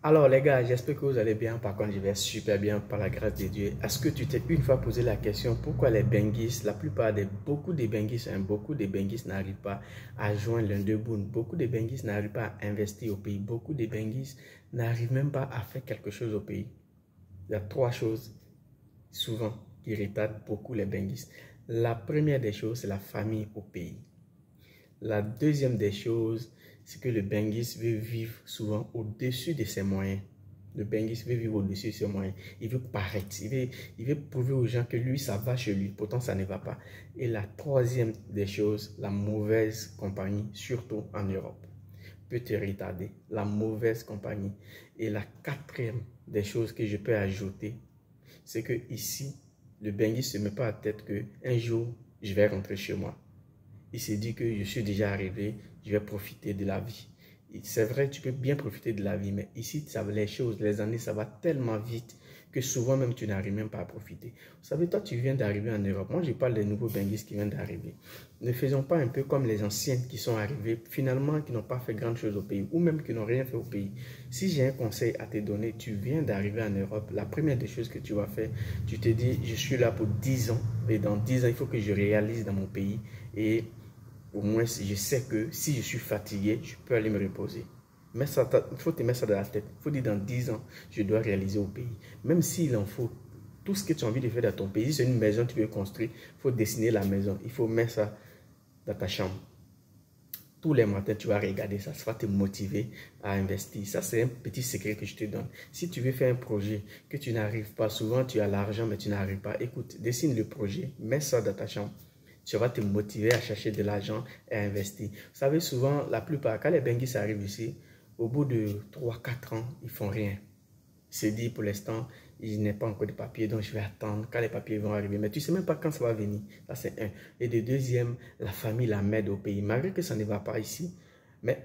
Alors les gars, j'espère que vous allez bien. Par contre, je vais super bien par la grâce de Dieu. Est-ce que tu t'es une fois posé la question pourquoi les Benguis, beaucoup des Benguis n'arrivent pas à joindre l'Indeboun, beaucoup de Benguis n'arrivent pas à investir au pays, beaucoup de Benguis n'arrivent même pas à faire quelque chose au pays. Il y a trois choses souvent qui retardent beaucoup les Benguis. La première des choses, c'est la famille au pays. La deuxième des choses, c'est que le Benguis veut vivre souvent au-dessus de ses moyens. Le Benguis veut vivre au-dessus de ses moyens. Il veut paraître. Il veut prouver aux gens que lui, ça va chez lui. Pourtant, ça ne va pas. Et la troisième des choses, la mauvaise compagnie, surtout en Europe, peut te retarder. La mauvaise compagnie. Et la quatrième des choses que je peux ajouter, c'est que ici, le Benguis ne se met pas à tête qu'un jour, je vais rentrer chez moi. Il s'est dit que je suis déjà arrivé, je vais profiter de la vie. C'est vrai, tu peux bien profiter de la vie, mais ici, les choses, les années, ça va tellement vite que souvent même tu n'arrives même pas à profiter. Vous savez, toi, tu viens d'arriver en Europe. Moi, je parle des nouveaux Benguis qui viennent d'arriver. Ne faisons pas un peu comme les anciens qui sont arrivés, finalement, qui n'ont pas fait grand chose au pays, ou même qui n'ont rien fait au pays. Si j'ai un conseil à te donner, tu viens d'arriver en Europe, la première des choses que tu vas faire, tu te dis, je suis là pour 10 ans, et dans 10 ans, il faut que je réalise dans mon pays, et au moins, je sais que si je suis fatigué, je peux aller me reposer. Il faut te mettre ça dans la tête. Il faut dire dans 10 ans, je dois réaliser au pays. Même s'il en faut tout ce que tu as envie de faire dans ton pays, si c'est une maison que tu veux construire, il faut dessiner la maison. Il faut mettre ça dans ta chambre. Tous les matins, tu vas regarder ça. Ça va te motiver à investir. Ça, c'est un petit secret que je te donne. Si tu veux faire un projet que tu n'arrives pas, souvent tu as l'argent, mais tu n'arrives pas. Écoute, dessine le projet, mets ça dans ta chambre. Tu vas te motiver à chercher de l'argent et à investir. Vous savez, souvent, la plupart, quand les Benguis arrivent ici, au bout de 3-4 ans, ils ne font rien. C'est dit pour l'instant, il n'y a pas encore de papiers, donc je vais attendre quand les papiers vont arriver. Mais tu ne sais même pas quand ça va venir. Ça, c'est un. Et de deuxième, la famille la m'aide au pays. Malgré que ça ne va pas ici, mais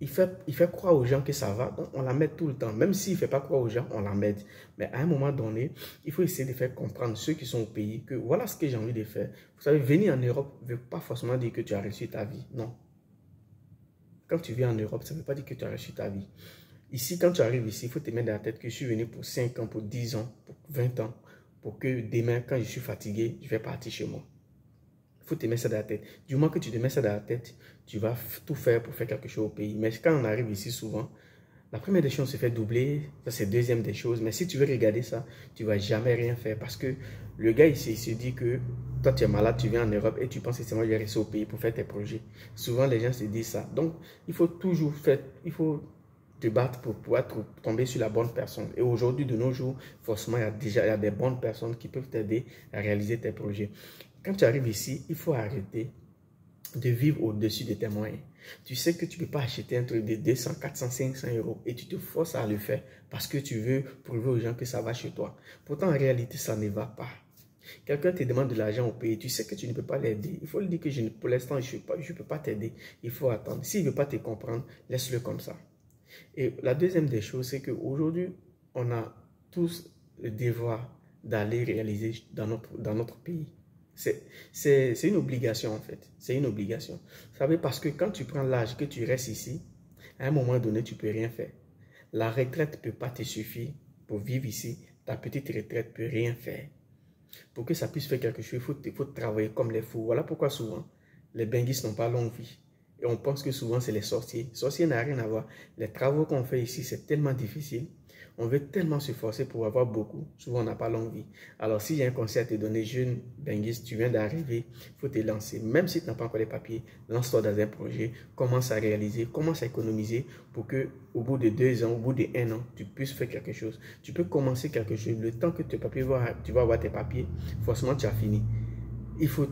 il fait croire aux gens que ça va, donc on la met tout le temps. Même s'il ne fait pas croire aux gens, on la met. Mais à un moment donné, il faut essayer de faire comprendre ceux qui sont au pays que voilà ce que j'ai envie de faire. Vous savez, venir en Europe ne veut pas forcément dire que tu as réussi ta vie. Non. Quand tu viens en Europe, ça ne veut pas dire que tu as réussi ta vie. Ici, quand tu arrives ici, il faut te mettre dans la tête que je suis venu pour 5 ans, pour 10 ans, pour 20 ans, pour que demain, quand je suis fatigué, je vais partir chez moi. Il faut te mettre ça dans la tête. Du moment que tu te mets ça dans la tête, tu vas tout faire pour faire quelque chose au pays. Mais quand on arrive ici souvent, la première des choses, se fait doubler. Ça, c'est la deuxième des choses. Mais si tu veux regarder ça, tu ne vas jamais rien faire. Parce que le gars ici, il se dit que toi, tu es malade, tu viens en Europe et tu penses que c'est moi qui vais rester au pays pour faire tes projets. Souvent, les gens se disent ça. Donc, il faut toujours faire, il faut te battre pour pouvoir tomber sur la bonne personne. Et aujourd'hui, de nos jours, forcément, il y a des bonnes personnes qui peuvent t'aider à réaliser tes projets. Quand tu arrives ici, il faut arrêter de vivre au-dessus de tes moyens. Tu sais que tu ne peux pas acheter un truc de 200, 400, 500 euros et tu te forces à le faire parce que tu veux prouver aux gens que ça va chez toi. Pourtant, en réalité, ça ne va pas. Quelqu'un te demande de l'argent au pays, tu sais que tu ne peux pas l'aider. Il faut lui dire que pour l'instant, je ne peux pas t'aider. Il faut attendre. S'il ne veut pas te comprendre, laisse-le comme ça. Et la deuxième des choses, c'est qu'aujourd'hui, on a tous le devoir d'aller réaliser dans notre pays. C'est une obligation en fait. C'est une obligation. Vous savez, parce que quand tu prends l'âge que tu restes ici, à un moment donné, tu ne peux rien faire. La retraite ne peut pas te suffire pour vivre ici. Ta petite retraite ne peut rien faire. Pour que ça puisse faire quelque chose, il faut travailler comme les fous. Voilà pourquoi souvent, les Benguis n'ont pas longue vie. Et on pense que souvent, c'est les sorciers. Les sorciers n'ont rien à voir. Les travaux qu'on fait ici, c'est tellement difficile. On veut tellement se forcer pour avoir beaucoup. Souvent, on n'a pas longue vie. Alors, si j'ai un conseil à te donner, jeune Benguis, tu viens d'arriver, il faut te lancer. Même si tu n'as pas encore les papiers, lance-toi dans un projet, commence à réaliser, commence à économiser pour que au bout de 2 ans, au bout d'1 an, tu puisses faire quelque chose. Tu peux commencer quelque chose. Le temps que tu vas avoir tes papiers, forcément, tu as fini. Il faut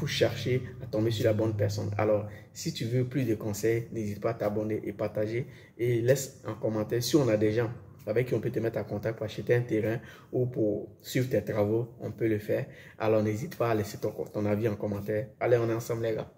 chercher à tomber sur la bonne personne. Alors, si tu veux plus de conseils, n'hésite pas à t'abonner et partager. Et laisse un commentaire si on a des gens avec qui on peut te mettre en contact pour acheter un terrain ou pour suivre tes travaux, on peut le faire. Alors, n'hésite pas à laisser ton avis en commentaire. Allez, on est ensemble les gars.